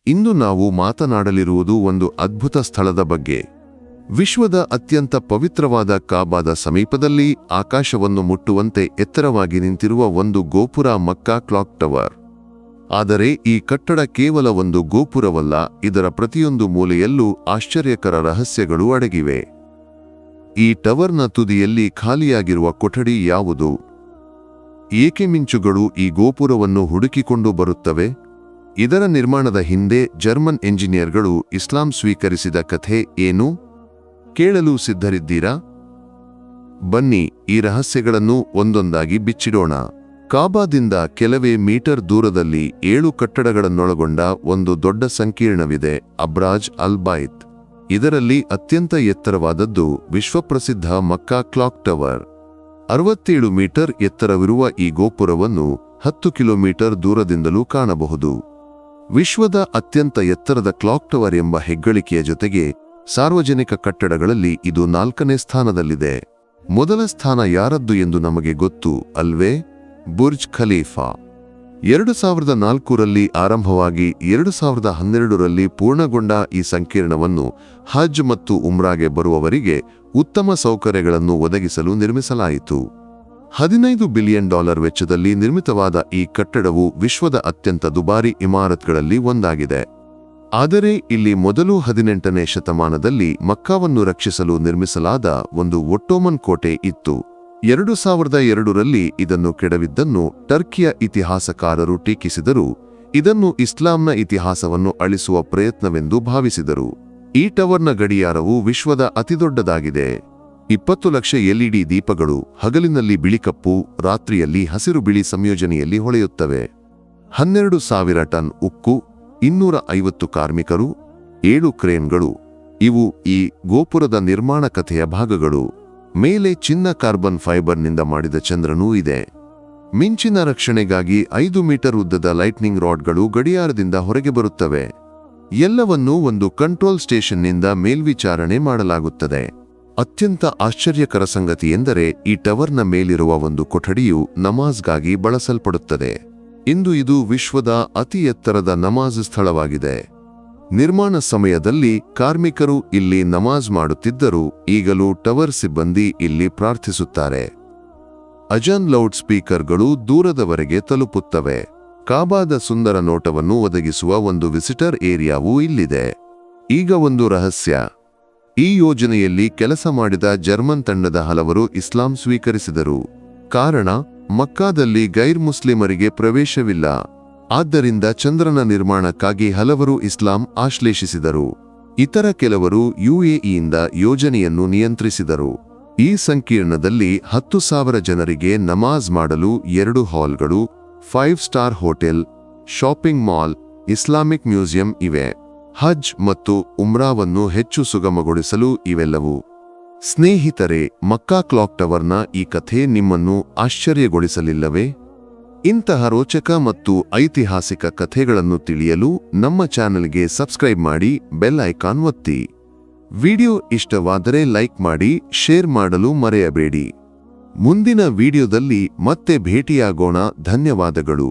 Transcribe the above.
ಇಂದು ನಾವು ಮಾತನಾಡಲಿರುವುದು ಒಂದು ಅದ್ಭುತ ಸ್ಥಳದ ಬಗ್ಗೆ. ವಿಶ್ವದ ಅತ್ಯಂತ ಪವಿತ್ರವಾದ ಕಾಬಾದ ಸಮೀಪದಲ್ಲಿ ಆಕಾಶವನ್ನು ಮುಟ್ಟುವಂತೆ ಎತ್ತರವಾಗಿ ನಿಂತಿರುವ ಒಂದು ಗೋಪುರ, ಮಕ್ಕಾ ಕ್ಲಾಕ್ ಟವರ್. ಆದರೆ ಈ ಕಟ್ಟಡ ಕೇವಲ ಒಂದು ಗೋಪುರವಲ್ಲ, ಇದರ ಪ್ರತಿಯೊಂದು ಮೂಲೆಯಲ್ಲೂ ಆಶ್ಚರ್ಯಕರ ರಹಸ್ಯಗಳು ಅಡಗಿವೆ. ಈ ಟವರ್ನ ತುದಿಯಲ್ಲಿ ಖಾಲಿಯಾಗಿರುವ ಕೊಠಡಿ ಯಾವುದು? ಏಕೆ ಮಿಂಚುಗಳು ಈ ಗೋಪುರವನ್ನು ಹುಡುಕಿಕೊಂಡು ಬರುತ್ತವೆ? ಇದರ ನಿರ್ಮಾಣದ ಹಿಂದೆ ಜರ್ಮನ್ ಎಂಜಿನಿಯರ್ಗಳು ಇಸ್ಲಾಂ ಸ್ವೀಕರಿಸಿದ ಕಥೆ ಏನು? ಕೇಳಲು ಸಿದ್ಧರಿದ್ದೀರಾ? ಬನ್ನಿ, ಈ ರಹಸ್ಯಗಳನ್ನು ಒಂದೊಂದಾಗಿ ಬಿಚ್ಚಿಡೋಣ. ಕಾಬಾದಿಂದ ಕೆಲವೇ ಮೀಟರ್ ದೂರದಲ್ಲಿ 7 ಕಟ್ಟಡಗಳನ್ನೊಳಗೊಂಡ ಒಂದು ದೊಡ್ಡ ಸಂಕೀರ್ಣವಿದೆ, ಅಬ್ರಾಜ್ ಅಲ್ ಬೈತ್. ಇದರಲ್ಲಿ ಅತ್ಯಂತ ಎತ್ತರವಾದದ್ದು ವಿಶ್ವಪ್ರಸಿದ್ಧ ಮಕ್ಕಾ ಕ್ಲಾಕ್ ಟವರ್. 67 ಮೀಟರ್ ಎತ್ತರವಿರುವ ಈ ಗೋಪುರವನ್ನು 10 ಕಿಲೋಮೀಟರ್ ದೂರದಿಂದಲೂ ಕಾಣಬಹುದು. ವಿಶ್ವದ ಅತ್ಯಂತ ಎತ್ತರದ ಕ್ಲಾಕ್ ಟವರ್ ಎಂಬ ಹೆಗ್ಗಳಿಕೆಯ ಜೊತೆಗೆ ಸಾರ್ವಜನಿಕ ಕಟ್ಟಡಗಳಲ್ಲಿ ಇದು 4ನೇ ಸ್ಥಾನದಲ್ಲಿದೆ. ಮೊದಲ ಸ್ಥಾನ ಯಾರದ್ದು ಎಂದು ನಮಗೆ ಗೊತ್ತು ಅಲ್ವೇ? Burj Khalifa. 2004ರಲ್ಲಿ ಆರಂಭವಾಗಿ 2012ರಲ್ಲಿ ಪೂರ್ಣಗೊಂಡ ಈ ಸಂಕೀರ್ಣವನ್ನು ಹಜ್ ಮತ್ತು ಉಮ್ರಾಗೆ ಬರುವವರಿಗೆ ಉತ್ತಮ ಸೌಕರ್ಯಗಳನ್ನು ಒದಗಿಸಲು ನಿರ್ಮಿಸಲಾಯಿತು. $15 ಬಿಲಿಯನ್ ವೆಚ್ಚದಲ್ಲಿ ನಿರ್ಮಿತವಾದ ಈ ಕಟ್ಟಡವು ವಿಶ್ವದ ಅತ್ಯಂತ ದುಬಾರಿ ಇಮಾರತ್ಗಳಲ್ಲಿ ಒಂದಾಗಿದೆ. ಆದರೆ ಇಲ್ಲಿ ಮೊದಲು 18ನೇ ಶತಮಾನದಲ್ಲಿ ಮಕ್ಕಾವನ್ನು ರಕ್ಷಿಸಲು ನಿರ್ಮಿಸಲಾದ ಒಂದು ಒಟ್ಟೋಮನ್ ಕೋಟೆ ಇತ್ತು. 2002ರಲ್ಲಿ ಇದನ್ನು ಕೆಡವಿದ್ದನ್ನು ಟರ್ಕಿಯ ಇತಿಹಾಸಕಾರರು ಟೀಕಿಸಿದರು. ಇದನ್ನು ಇಸ್ಲಾಂನ ಇತಿಹಾಸವನ್ನು ಅಳಿಸುವ ಪ್ರಯತ್ನವೆಂದು ಭಾವಿಸಿದರು. ಈ ಟವರ್ನ ಗಡಿಯಾರವು ವಿಶ್ವದ ಅತಿದೊಡ್ಡದಾಗಿದೆ. 20 ಲಕ್ಷ LED ದೀಪಗಳು ಹಗಲಿನಲ್ಲಿ ಬಿಳಿಕಪ್ಪು, ರಾತ್ರಿಯಲ್ಲಿ ಹಸಿರು ಬಿಳಿ ಸಂಯೋಜನೆಯಲ್ಲಿ ಹೊಳೆಯುತ್ತವೆ. 12,000 ಟನ್ ಉಕ್ಕು, 250 ಕಾರ್ಮಿಕರು, 7 ಕ್ರೇನ್ಗಳು ಇವು ಈ ಗೋಪುರದ ನಿರ್ಮಾಣ ಕಥೆಯ ಭಾಗಗಳು. ಮೇಲೆ ಚಿನ್ನ ಕಾರ್ಬನ್ ಫೈಬರ್ನಿಂದ ಮಾಡಿದ ಚಂದ್ರನೂ ಇದೆ. ಮಿಂಚಿನ ರಕ್ಷಣೆಗಾಗಿ 5 ಮೀಟರ್ ಉದ್ದದ ಲೈಟ್ನಿಂಗ್ ರಾಡ್ಗಳು ಗಡಿಯಾರದಿಂದ ಹೊರಗೆ ಬರುತ್ತವೆ. ಎಲ್ಲವನ್ನೂ ಒಂದು ಕಂಟ್ರೋಲ್ ಸ್ಟೇಷನ್ನಿಂದ ಮೇಲ್ವಿಚಾರಣೆ ಮಾಡಲಾಗುತ್ತದೆ. ಅತ್ಯಂತ ಆಶ್ಚರ್ಯಕರ ಸಂಗತಿ ಎಂದರೆ ಈ ಟವರ್ನ ಮೇಲಿರುವ ಒಂದು ಕೊಠಡಿಯು ನಮಾಜ್ಗಾಗಿ ಬಳಸಲ್ಪಡುತ್ತದೆ. ಇಂದು ಇದು ವಿಶ್ವದ ಅತಿ ಎತ್ತರದ ನಮಾಜ್ ಸ್ಥಳವಾಗಿದೆ. ನಿರ್ಮಾಣ ಸಮಯದಲ್ಲಿ ಕಾರ್ಮಿಕರು ಇಲ್ಲಿ ನಮಾಜ್ ಮಾಡುತ್ತಿದ್ದರು. ಈಗಲೂ ಟವರ್ ಸಿಬ್ಬಂದಿ ಇಲ್ಲಿ ಪ್ರಾರ್ಥಿಸುತ್ತಾರೆ. ಅಜಾನ್ ಲೌಡ್ ಸ್ಪೀಕರ್ಗಳು ದೂರದವರೆಗೆ ತಲುಪುತ್ತವೆ. ಕಾಬಾದ ಸುಂದರ ನೋಟವನ್ನು ಒದಗಿಸುವ ಒಂದು ವಿಸಿಟರ್ ಏರಿಯಾವೂ ಇಲ್ಲಿದೆ. ಈಗ ಒಂದು ರಹಸ್ಯ. ಈ ಯೋಜನೆಯಲ್ಲಿ ಕೆಲಸ ಮಾಡಿದ ಜರ್ಮನ್ ತಂಡದ ಹಲವರು ಇಸ್ಲಾಂ ಸ್ವೀಕರಿಸಿದರು. ಕಾರಣ, ಮಕ್ಕಾದಲ್ಲಿ ಗೈರ್ ಮುಸ್ಲಿಮರಿಗೆ ಪ್ರವೇಶವಿಲ್ಲ. ಆದ್ದರಿಂದ ಚಂದ್ರನ ನಿರ್ಮಾಣಕ್ಕಾಗಿ ಹಲವರು ಇಸ್ಲಾಂ ಆಶ್ಲೇಷಿಸಿದರು. ಇತರ ಕೆಲವರು UAEಯಿಂದ ಯೋಜನೆಯನ್ನು ನಿಯಂತ್ರಿಸಿದರು. ಈ ಸಂಕೀರ್ಣದಲ್ಲಿ 10,000 ಜನರಿಗೆ ನಮಾಜ್ ಮಾಡಲು 2 ಹಾಲ್ಗಳು, 5 star hotel, shopping mall, Islamic museum ಇವೆ. ಹಜ್ ಮತ್ತು ಉಮ್ರಾವನ್ನು ಹೆಚ್ಚು ಸುಗಮಗೊಳಿಸಲು ಇವೆಲ್ಲವೂ. ಸ್ನೇಹಿತರೆ, ಮಕ್ಕಾ ಕ್ಲಾಕ್ ಟವರ್ನ ಈ ಕಥೆ ನಿಮ್ಮನ್ನು ಆಶ್ಚರ್ಯಗೊಳಿಸಲಿಲ್ಲವೇ? ಇಂತಹ ರೋಚಕ ಮತ್ತು ಐತಿಹಾಸಿಕ ಕಥೆಗಳನ್ನು ತಿಳಿಯಲು ನಮ್ಮ ಚಾನೆಲ್ಗೆ ಸಬ್ಸ್ಕ್ರೈಬ್ ಮಾಡಿ, ಬೆಲ್ ಐಕಾನ್ ಒತ್ತಿ. ವಿಡಿಯೋ ಇಷ್ಟವಾದರೆ ಲೈಕ್ ಮಾಡಿ, ಶೇರ್ ಮಾಡಲು ಮರೆಯಬೇಡಿ. ಮುಂದಿನ ವಿಡಿಯೋದಲ್ಲಿ ಮತ್ತೆ ಭೇಟಿಯಾಗೋಣ. ಧನ್ಯವಾದಗಳು.